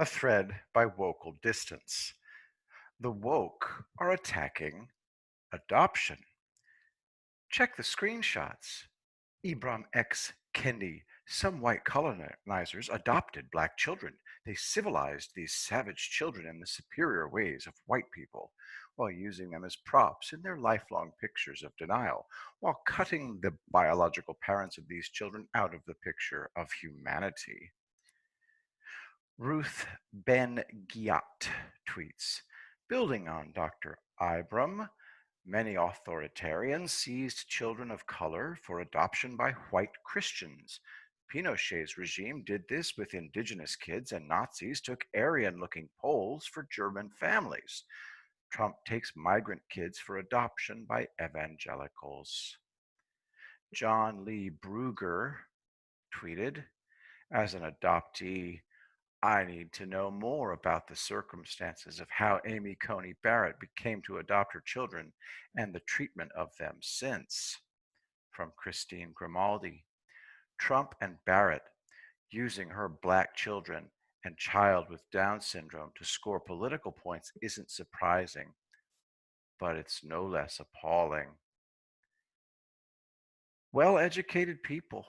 A thread by Wokel Distance. The woke are attacking adoption. Check the screenshots. Ibram X. Kendi, some white colonizers adopted black children. They civilized these savage children in the superior ways of white people, while using them as props in their lifelong pictures of denial, while cutting the biological parents of these children out of the picture of humanity. Ruth Ben Giat tweets, building on Dr. Ibram, many authoritarians seized children of color for adoption by white Christians. Pinochet's regime did this with indigenous kids, and Nazis took Aryan-looking Poles for German families. Trump takes migrant kids for adoption by evangelicals. John Lee Bruger tweeted, as an adoptee, I need to know more about the circumstances of how Amy Coney Barrett came to adopt her children and the treatment of them since. From Christine Grimaldi. Trump and Barrett using her black children and child with Down syndrome to score political points isn't surprising, but it's no less appalling. Well educated people,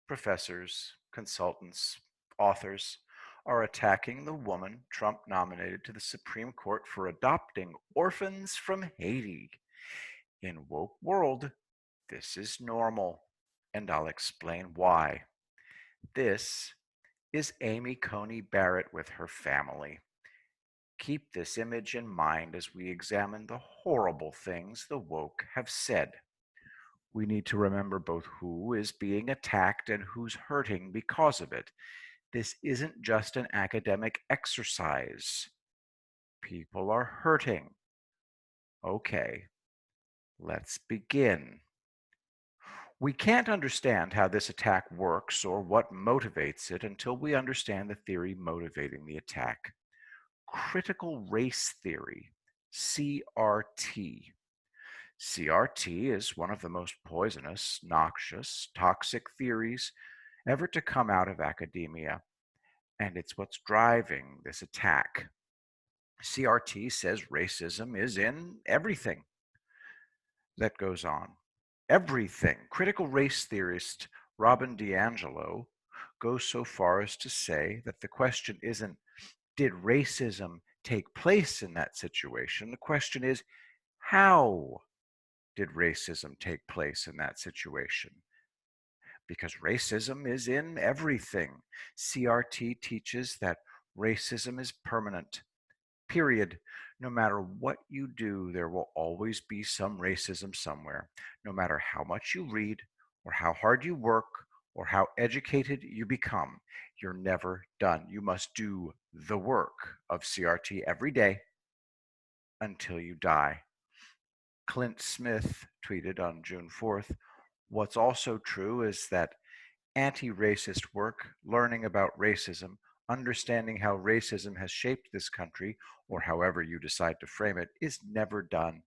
professors, consultants, authors, are attacking the woman Trump nominated to the Supreme Court for adopting orphans from Haiti. In woke world, this is normal, and I'll explain why. This is Amy Coney Barrett with her family. Keep this image in mind as we examine the horrible things the woke have said. We need to remember both who is being attacked and who's hurting because of it. This isn't just an academic exercise. People are hurting. Okay, let's begin. We can't understand how this attack works or what motivates it until we understand the theory motivating the attack. Critical race theory, CRT. CRT is one of the most poisonous, noxious, toxic theories ever to come out of academia, and it's what's driving this attack. CRT says racism is in everything that goes on. Everything. Critical race theorist Robin DiAngelo goes so far as to say that the question isn't, did racism take place in that situation? The question is, how did racism take place in that situation? Because racism is in everything. CRT teaches that racism is permanent. Period. No matter what you do, there will always be some racism somewhere. No matter how much you read, or how hard you work, or how educated you become, you're never done. You must do the work of CRT every day until you die. Clint Smith tweeted on June 4th, what's also true is that anti-racist work, learning about racism, understanding how racism has shaped this country, or however you decide to frame it, is never done.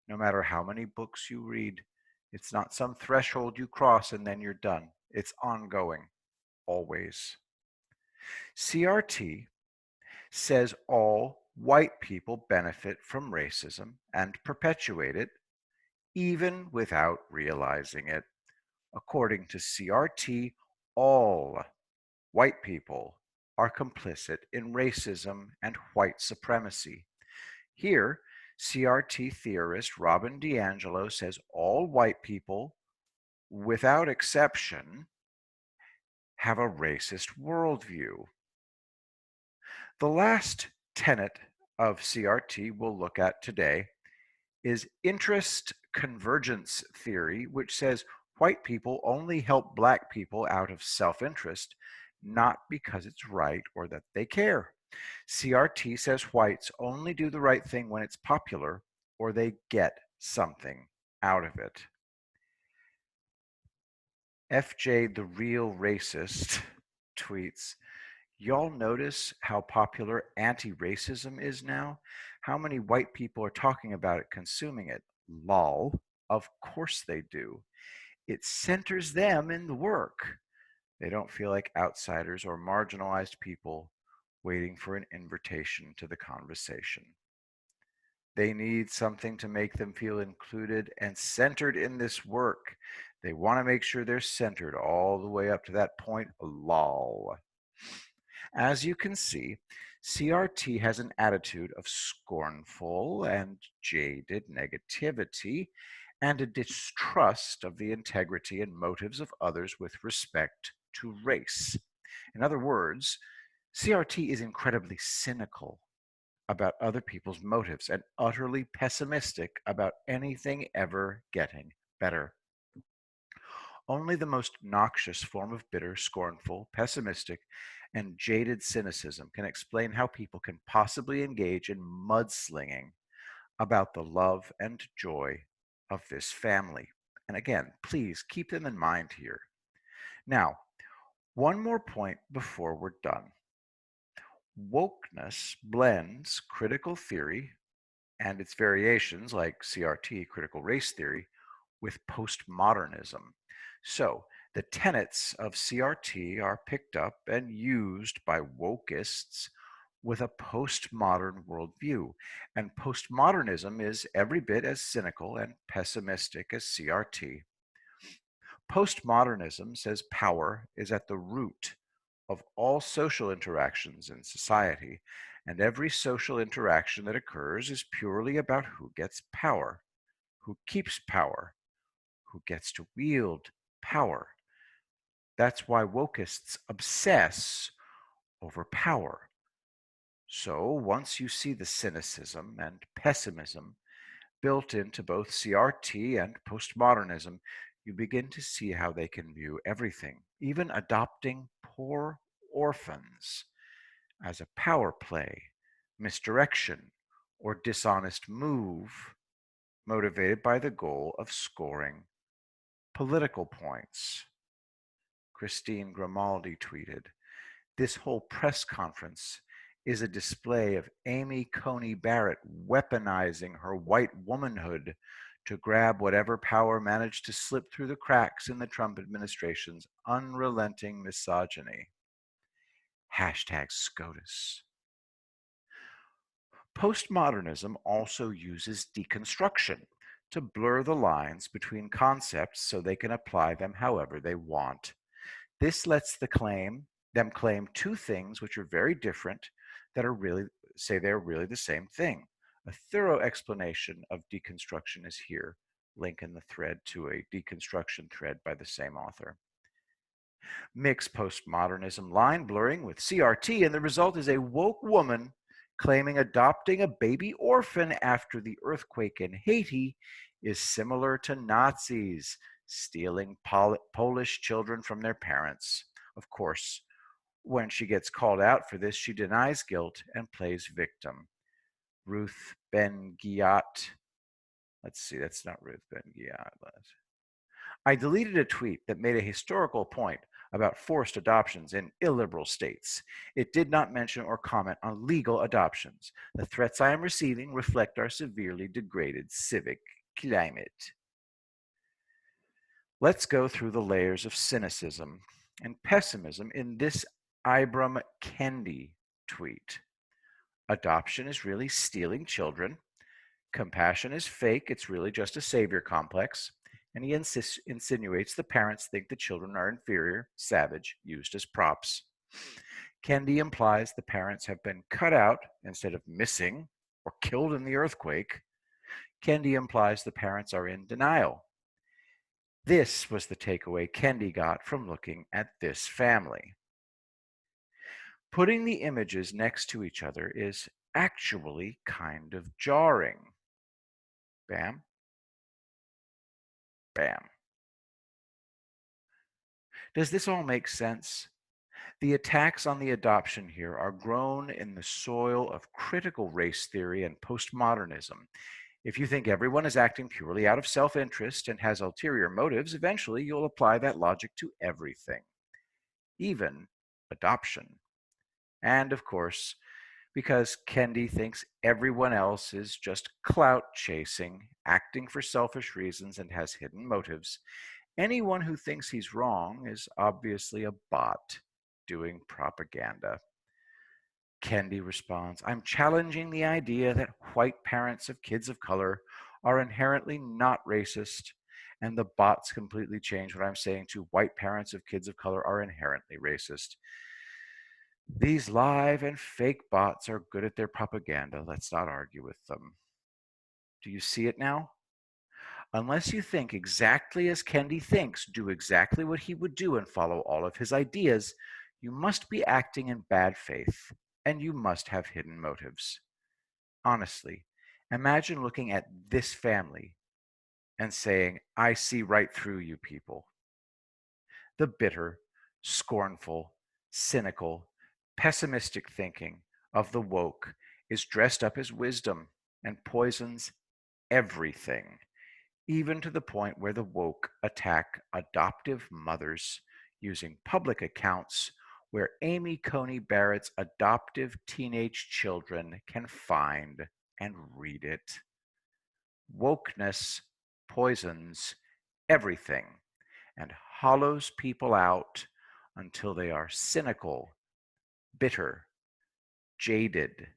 No matter how many books you read, it's not some threshold you cross and then you're done. It's ongoing, always. CRT says all white people benefit from racism and perpetuate it, even without realizing it. According to CRT, all white people are complicit in racism and white supremacy. Here, CRT theorist Robin DiAngelo says all white people, without exception, have a racist worldview. The last tenet of CRT we'll look at today is interest convergence theory, which says white people only help black people out of self-interest, not because it's right or that they care. CRT says whites only do the right thing when it's popular or they get something out of it. FJ the Real Racist tweets, y'all notice how popular anti-racism is now? How many white people are talking about it, consuming it? Lol. Of course they do. It centers them in the work. They don't feel like outsiders or marginalized people waiting for an invitation to the conversation. They need something to make them feel included and centered in this work. They want to make sure they're centered all the way up to that point, lol. As you can see, CRT has an attitude of scornful and jaded negativity and a distrust of the integrity and motives of others with respect to race. In other words, CRT is incredibly cynical about other people's motives and utterly pessimistic about anything ever getting better. Only the most noxious form of bitter, scornful, pessimistic, and jaded cynicism can explain how people can possibly engage in mudslinging about the love and joy of this family. And again, please keep them in mind here. Now, one more point before we're done. Wokeness blends critical theory and its variations, like CRT, critical race theory, with postmodernism. So the tenets of CRT are picked up and used by wokeists with a postmodern worldview. And postmodernism is every bit as cynical and pessimistic as CRT. Postmodernism says power is at the root of all social interactions in society, and every social interaction that occurs is purely about who gets power, who keeps power, who gets to wield power. That's why wokeists obsess over power. So once you see the cynicism and pessimism built into both CRT and postmodernism, you begin to see how they can view everything, even adopting poor orphans, as a power play, misdirection, or dishonest move motivated by the goal of scoring political points. Christine Grimaldi tweeted, "This whole press conference is a display of Amy Coney Barrett weaponizing her white womanhood to grab whatever power managed to slip through the cracks in the Trump administration's unrelenting misogyny." Hashtag SCOTUS. Postmodernism also uses deconstruction to blur the lines between concepts so they can apply them however they want. This lets them claim two things which are very different that are really say they're really the same thing. A thorough explanation of deconstruction is here. Link in the thread to a deconstruction thread by the same author. Mix postmodernism line blurring with CRT, and the result is a woke woman claiming adopting a baby orphan after the earthquake in Haiti is similar to Nazis stealing Polish children from their parents. Of course, when she gets called out for this, she denies guilt and plays victim. Ruth Ben Ghiat. Let's see, that's not Ruth Ben Ghiat. I deleted a tweet that made a historical point about forced adoptions in illiberal states. It did not mention or comment on legal adoptions. The threats I am receiving reflect our severely degraded civic climate. Let's go through the layers of cynicism and pessimism in this Ibram Kendi tweet. Adoption is really stealing children. Compassion is fake, it's really just a savior complex. And he insinuates the parents think the children are inferior, savage, used as props. Kendi implies the parents have been cut out instead of missing or killed in the earthquake. Kendi implies the parents are in denial. This was the takeaway Kendi got from looking at this family. Putting the images next to each other is actually kind of jarring. Bam, bam. Does this all make sense? The attacks on the adoption here are grown in the soil of critical race theory and postmodernism. If you think everyone is acting purely out of self interest and has ulterior motives, eventually you'll apply that logic to everything, even adoption. And of course, because Kendi thinks everyone else is just clout chasing, acting for selfish reasons, and has hidden motives, anyone who thinks he's wrong is obviously a bot doing propaganda. Kendi responds, I'm challenging the idea that white parents of kids of color are inherently not racist. And the bots completely change what I'm saying to white parents of kids of color are inherently racist. These live and fake bots are good at their propaganda. Let's not argue with them. Do you see it now? Unless you think exactly as Kendi thinks, do exactly what he would do, and follow all of his ideas, you must be acting in bad faith, and you must have hidden motives. Honestly, imagine looking at this family and saying, I see right through you people. The bitter, scornful, cynical, pessimistic thinking of the woke is dressed up as wisdom and poisons everything, even to the point where the woke attack adoptive mothers using public accounts where Amy Coney Barrett's adoptive teenage children can find and read it. Wokeness poisons everything and hollows people out until they are cynical, bitter, jaded,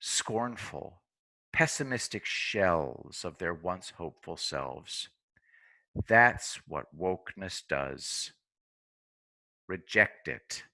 scornful, pessimistic shells of their once hopeful selves. That's what wokeness does. Reject it.